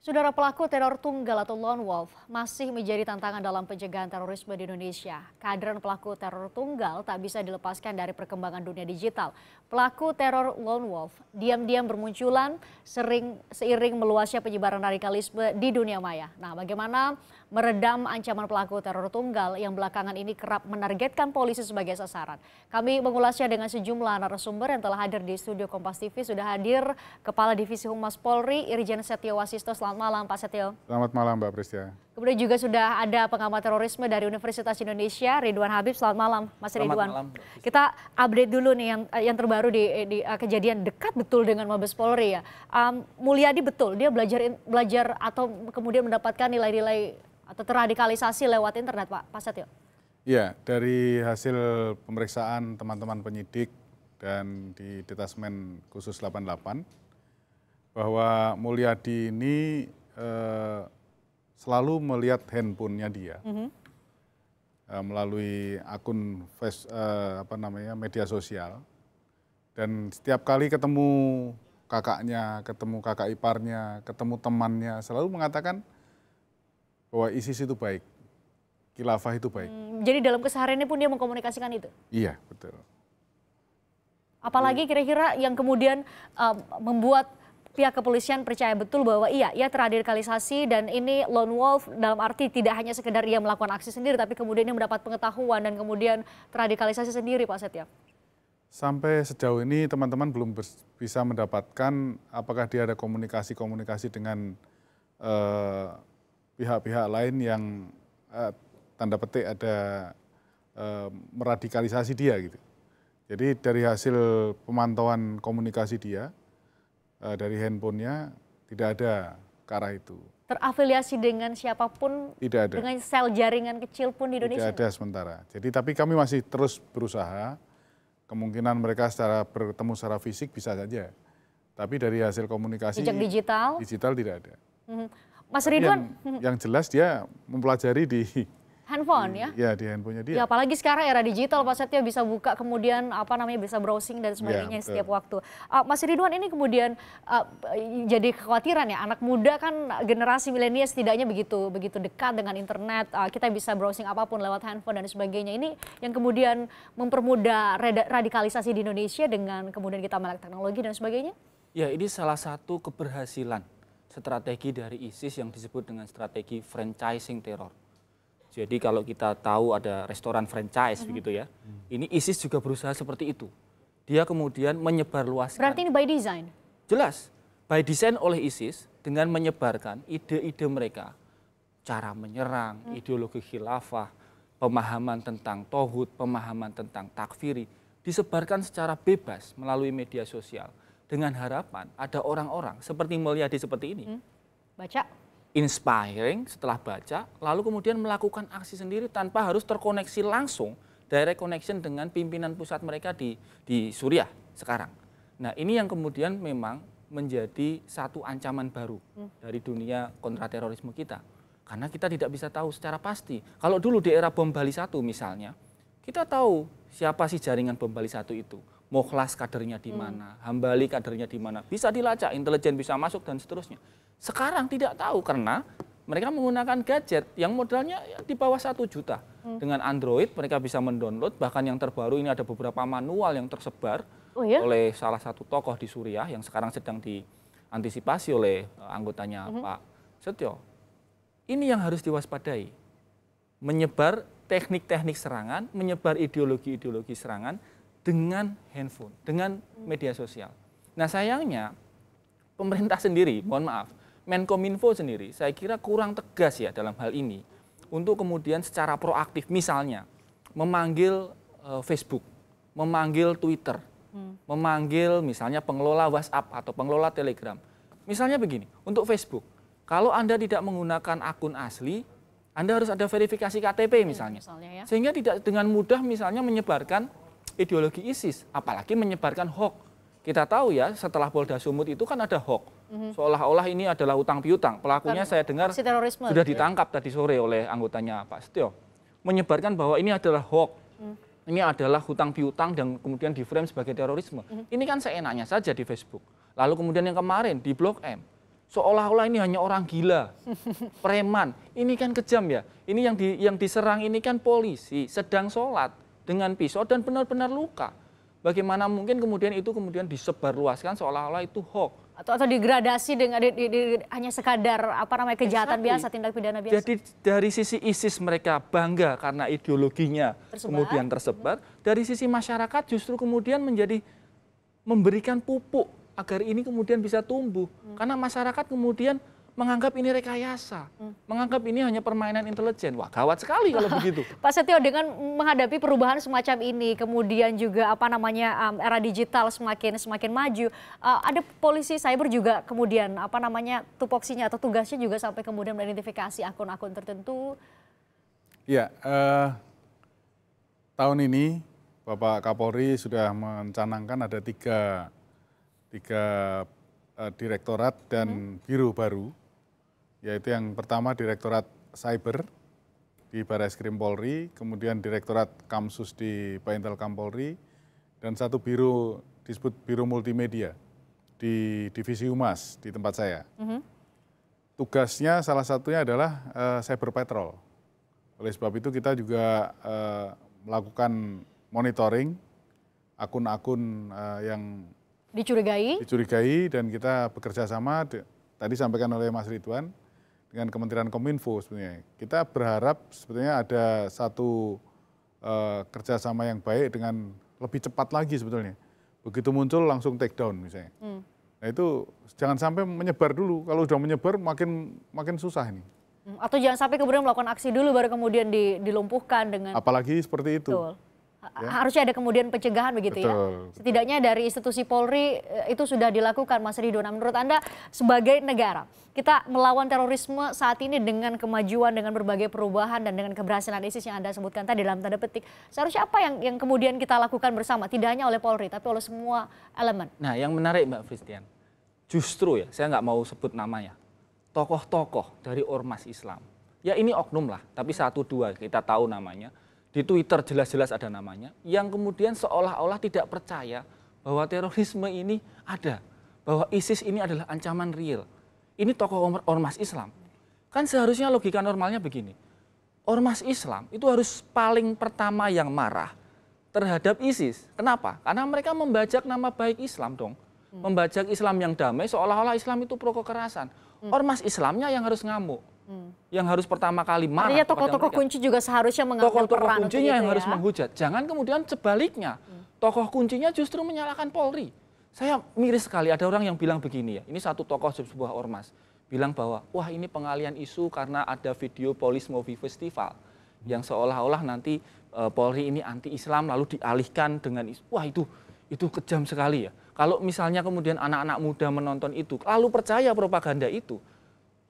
Saudara, pelaku teror tunggal atau lone wolf masih menjadi tantangan dalam pencegahan terorisme di Indonesia. Kehadiran pelaku teror tunggal tak bisa dilepaskan dari perkembangan dunia digital. Pelaku teror lone wolf diam-diam bermunculan seiring meluasnya penyebaran radikalisme di dunia maya. Nah, bagaimana meredam ancaman pelaku teror tunggal yang belakangan ini kerap menargetkan polisi sebagai sasaran? Kami mengulasnya dengan sejumlah narasumber yang telah hadir di studio Kompas TV. Sudah hadir Kepala Divisi Humas Polri, Irjen Setio Wasisto. Selamat malam, Pak Setio. Selamat malam, Mbak Pristia. Kemudian juga sudah ada pengamat terorisme dari Universitas Indonesia, Ridwan Habib. Selamat malam, Mas Ridwan. Malam. Kita update dulu nih yang terbaru di kejadian dekat betul dengan Mabes Polri ya. Mulyadi betul, dia belajar atau kemudian mendapatkan nilai-nilai atau terradikalisasi lewat internet, Pak Setio? Iya, dari hasil pemeriksaan teman-teman penyidik dan di Detasmen Khusus 88, bahwa Mulyadi ini selalu melihat handphonenya dia melalui akun media sosial, dan setiap kali ketemu kakaknya, ketemu kakak iparnya, ketemu temannya, selalu mengatakan bahwa ISIS itu baik, khilafah itu baik. Jadi dalam kesehariannya pun dia mengkomunikasikan itu? Iya, betul. Apalagi kira-kira yang kemudian membuat pihak kepolisian percaya betul bahwa ia terradikalisasi dan ini lone wolf dalam arti tidak hanya sekedar ia melakukan aksi sendiri, tapi kemudian dia mendapat pengetahuan dan kemudian terradikalisasi sendiri, Pak Setio? Sampai sejauh ini teman-teman belum bisa mendapatkan apakah dia ada komunikasi dengan pihak-pihak lain yang tanda petik ada meradikalisasi dia gitu. Jadi dari hasil pemantauan komunikasi dia, dari handphonenya tidak ada ke arah itu. Terafiliasi dengan siapapun? Tidak ada. Dengan sel jaringan kecil pun di Indonesia? Tidak ada sementara. Jadi tapi kami masih terus berusaha. Kemungkinan mereka bertemu secara fisik bisa saja. Tapi dari hasil komunikasi jejak digital tidak ada. Mas Ridwan, yang jelas dia mempelajari di handphone ya? Ya, di handphonenya dia. Ya, apalagi sekarang era digital, Pak Setio, bisa buka kemudian bisa browsing dan sebagainya setiap waktu. Mas Ridwan, ini kemudian jadi kekhawatiran ya, anak muda kan generasi milenial setidaknya begitu dekat dengan internet, kita bisa browsing apapun lewat handphone dan sebagainya. Ini yang kemudian mempermudah radikalisasi di Indonesia dengan kemudian kita melek teknologi dan sebagainya? Ya, ini salah satu keberhasilan strategi dari ISIS yang disebut dengan strategi franchising teror. Jadi kalau kita tahu ada restoran franchise begitu ya, ini ISIS juga berusaha seperti itu. Dia kemudian menyebarluaskan. Berarti ini by design? Jelas, by design oleh ISIS dengan menyebarkan ide-ide mereka, cara menyerang, ideologi khilafah, pemahaman tentang tauhid, pemahaman tentang takfiri, disebarkan secara bebas melalui media sosial. Dengan harapan ada orang-orang seperti Mulyadi seperti ini. Baca. Inspiring setelah baca, lalu kemudian melakukan aksi sendiri tanpa harus terkoneksi langsung, direct connection dengan pimpinan pusat mereka di Suriah sekarang. Nah, ini yang kemudian memang menjadi satu ancaman baru dari dunia kontraterorisme kita. Karena kita tidak bisa tahu secara pasti. Kalau dulu di era bom Bali 1 misalnya, kita tahu siapa sih jaringan bom Bali 1 itu. Mokhlas kadernya di mana, Hambali kadernya di mana, bisa dilacak, intelijen bisa masuk dan seterusnya. Sekarang tidak tahu karena mereka menggunakan gadget yang modalnya di bawah 1 juta. Dengan Android mereka bisa mendownload, bahkan yang terbaru ini ada beberapa manual yang tersebar oleh salah satu tokoh di Suriah yang sekarang sedang diantisipasi oleh anggotanya Pak Setio. Ini yang harus diwaspadai. Menyebar teknik-teknik serangan, menyebar ideologi-ideologi serangan dengan handphone, dengan media sosial. Nah, sayangnya pemerintah sendiri, mohon maaf, Menkominfo sendiri saya kira kurang tegas ya dalam hal ini untuk kemudian secara proaktif misalnya memanggil Facebook, memanggil Twitter, memanggil misalnya pengelola WhatsApp atau pengelola Telegram. Misalnya begini, untuk Facebook, kalau Anda tidak menggunakan akun asli, Anda harus ada verifikasi KTP misalnya. Sehingga tidak dengan mudah misalnya menyebarkan ideologi ISIS, apalagi menyebarkan hoax. Kita tahu ya, setelah Polda Sumut itu kan ada hoax. Seolah-olah ini adalah utang piutang. Pelakunya saya dengar sudah ditangkap tadi sore oleh anggotanya Pak Setio. Menyebarkan bahwa ini adalah hoax. Ini adalah hutang piutang dan kemudian di-frame sebagai terorisme. Ini kan seenaknya saja di Facebook. Lalu kemudian yang kemarin di Blok M. seolah-olah ini hanya orang gila, preman. Ini kan kejam ya. Ini yang diserang ini kan polisi sedang sholat dengan pisau dan benar-benar luka. Bagaimana mungkin kemudian itu disebarluaskan seolah-olah itu hoax. Atau digradasi dengan hanya sekadar kejahatan biasa, tindak pidana biasa. Jadi dari sisi ISIS mereka bangga karena ideologinya kemudian tersebar. Dari sisi masyarakat justru kemudian memberikan pupuk agar ini kemudian bisa tumbuh. Karena masyarakat kemudian menganggap ini rekayasa, menganggap ini hanya permainan intelijen. Wah, gawat sekali kalau begitu. Pak Setio, dengan menghadapi perubahan semacam ini, kemudian juga era digital semakin maju, ada polisi cyber juga kemudian tupoksinya atau tugasnya juga sampai kemudian mengidentifikasi akun-akun tertentu. Ya, tahun ini Bapak Kapolri sudah mencanangkan ada tiga direktorat dan biro baru, yaitu yang pertama Direktorat Cyber di Barreskrim Polri, kemudian Direktorat Kamsus di Baintelkam Polri, dan satu biro disebut Biro Multimedia di Divisi Humas di tempat saya. Tugasnya salah satunya adalah cyber patrol. Oleh sebab itu kita juga melakukan monitoring akun-akun yang dicurigai dan kita bekerja sama, tadi sampaikan oleh Mas Ridwan, dengan Kementerian Kominfo sebenarnya. Kita berharap sebetulnya ada satu kerjasama yang baik dengan lebih cepat lagi sebetulnya. Begitu muncul langsung take down misalnya. Nah itu jangan sampai menyebar dulu, kalau sudah menyebar makin susah ini. Atau jangan sampai kemudian melakukan aksi dulu baru kemudian dilumpuhkan dengan... Apalagi seperti itu. Betul. Harusnya ada kemudian pencegahan begitu. Betul. Ya. Setidaknya dari institusi Polri itu sudah dilakukan, Mas Ridwan. Menurut Anda sebagai negara, kita melawan terorisme saat ini dengan kemajuan, dengan berbagai perubahan dan dengan keberhasilan ISIS yang Anda sebutkan tadi dalam tanda petik, seharusnya apa yang kemudian kita lakukan bersama, tidak hanya oleh Polri tapi oleh semua elemen? Nah, yang menarik Mbak Fristian, justru ya saya nggak mau sebut namanya, tokoh-tokoh dari ormas Islam. Ya ini oknum lah, tapi satu dua kita tahu namanya. Di Twitter jelas-jelas ada namanya, yang kemudian seolah-olah tidak percaya bahwa terorisme ini ada, bahwa ISIS ini adalah ancaman real. Ini tokoh ormas Islam. Kan seharusnya logika normalnya begini, ormas Islam itu harus paling pertama yang marah terhadap ISIS. Kenapa? Karena mereka membajak nama baik Islam dong. Membajak Islam yang damai seolah-olah Islam itu pro kekerasan. Ormas Islamnya yang harus ngamuk. Yang harus pertama kali marah. Artinya tokoh-tokoh kunci juga seharusnya mengambil peran. Tokoh kuncinya yang itu harus menghujat. Jangan kemudian sebaliknya. Tokoh kuncinya justru menyalahkan Polri. Saya miris sekali ada orang yang bilang begini ya. Ini satu tokoh sebuah ormas. Bilang bahwa wah ini pengalian isu karena ada video Police Movie Festival. Yang seolah-olah nanti Polri ini anti-Islam lalu dialihkan dengan isu. Wah itu kejam sekali ya. Kalau misalnya kemudian anak-anak muda menonton itu lalu percaya propaganda itu.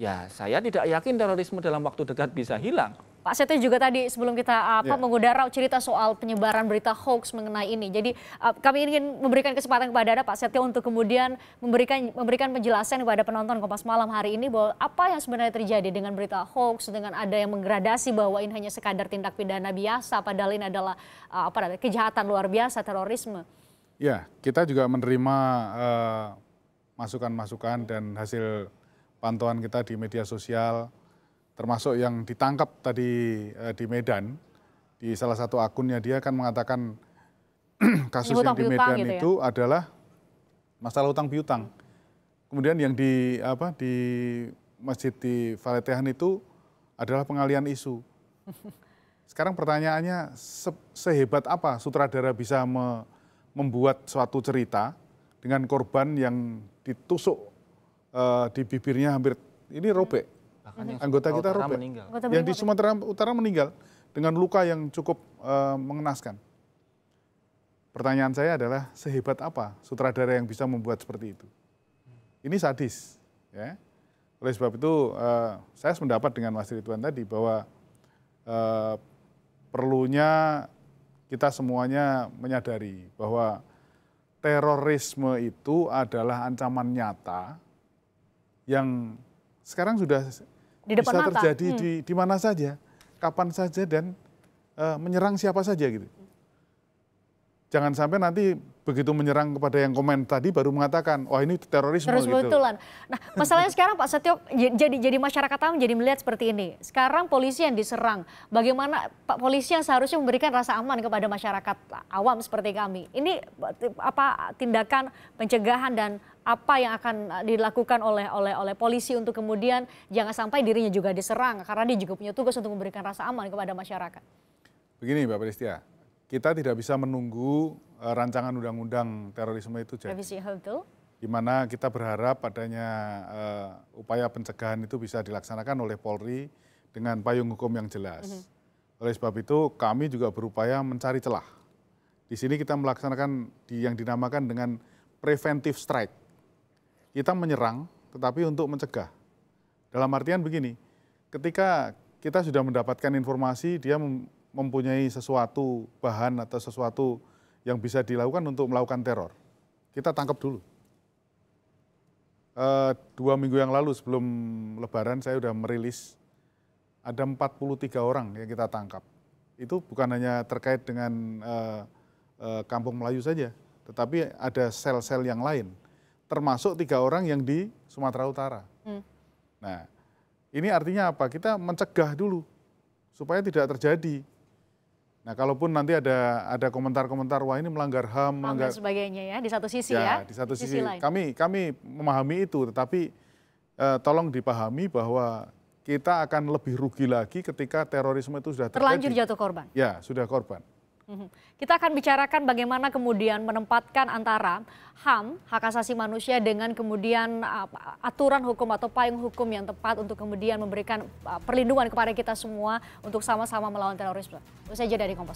Ya, saya tidak yakin terorisme dalam waktu dekat bisa hilang. Pak Setio juga tadi sebelum kita mengudara cerita soal penyebaran berita hoax mengenai ini. Jadi kami ingin memberikan kesempatan kepada Anda, Pak Setio, untuk kemudian memberikan penjelasan kepada penonton Kompas Malam hari ini bahwa apa yang sebenarnya terjadi dengan berita hoax, dengan ada yang menggradasi bahwa ini hanya sekadar tindak pidana biasa, padahal ini adalah kejahatan luar biasa, terorisme. Ya, kita juga menerima masukan-masukan dan hasil pantauan kita di media sosial, termasuk yang ditangkap tadi di Medan, di salah satu akunnya dia kan mengatakan kasus yang di Medan gitu itu ya? Adalah masalah utang piutang. Kemudian yang di masjid di Faletehan itu adalah pengalian isu. Sekarang pertanyaannya sehebat apa sutradara bisa membuat suatu cerita dengan korban yang ditusuk di bibirnya hampir ini robek, anggota kita robek, yang di Sumatera Utara meninggal dengan luka yang cukup mengenaskan. Pertanyaan saya adalah sehebat apa sutradara yang bisa membuat seperti itu? Ini sadis, ya. Oleh sebab itu saya sependapat dengan Mas Ridwan tadi bahwa perlunya kita semuanya menyadari bahwa terorisme itu adalah ancaman nyata yang sekarang sudah bisa terjadi di mana saja, kapan saja dan menyerang siapa saja gitu. Jangan sampai nanti begitu menyerang kepada yang komen tadi baru mengatakan, wah ini terorisme Terus gitu. betulan. Nah, masalahnya sekarang Pak Setio jadi masyarakat awam jadi melihat seperti ini. Sekarang polisi yang diserang. Bagaimana Pak polisi yang seharusnya memberikan rasa aman kepada masyarakat awam seperti kami. Ini apa tindakan pencegahan dan apa yang akan dilakukan oleh polisi untuk kemudian jangan sampai dirinya juga diserang karena dia juga punya tugas untuk memberikan rasa aman kepada masyarakat. Begini Mbak Pristia, kita tidak bisa menunggu rancangan undang-undang terorisme itu jadi. Revisi betul. Di mana kita berharap adanya upaya pencegahan itu bisa dilaksanakan oleh Polri dengan payung hukum yang jelas. Oleh sebab itu kami juga berupaya mencari celah. Di sini kita melaksanakan yang dinamakan dengan preventive strike. Kita menyerang tetapi untuk mencegah. Dalam artian begini, ketika kita sudah mendapatkan informasi dia mempunyai sesuatu bahan atau sesuatu yang bisa dilakukan untuk melakukan teror, kita tangkap dulu. 2 minggu yang lalu sebelum Lebaran saya sudah merilis ada 43 orang yang kita tangkap. Itu bukan hanya terkait dengan Kampung Melayu saja, tetapi ada sel-sel yang lain, termasuk 3 orang yang di Sumatera Utara. Nah, ini artinya apa? Kita mencegah dulu supaya tidak terjadi. Nah, kalaupun nanti ada komentar-komentar wah ini melanggar HAM, melanggar dan sebagainya ya di satu sisi ya. ya. Di satu sisi lain. kami memahami itu, tetapi tolong dipahami bahwa kita akan lebih rugi lagi ketika terorisme itu sudah terjadi. Terlanjur jatuh korban. Ya, sudah korban. Kita akan bicarakan bagaimana kemudian menempatkan antara HAM, hak asasi manusia, dengan kemudian aturan hukum atau payung hukum yang tepat untuk kemudian memberikan perlindungan kepada kita semua untuk sama-sama melawan terorisme. Usai jeda dari Kompas.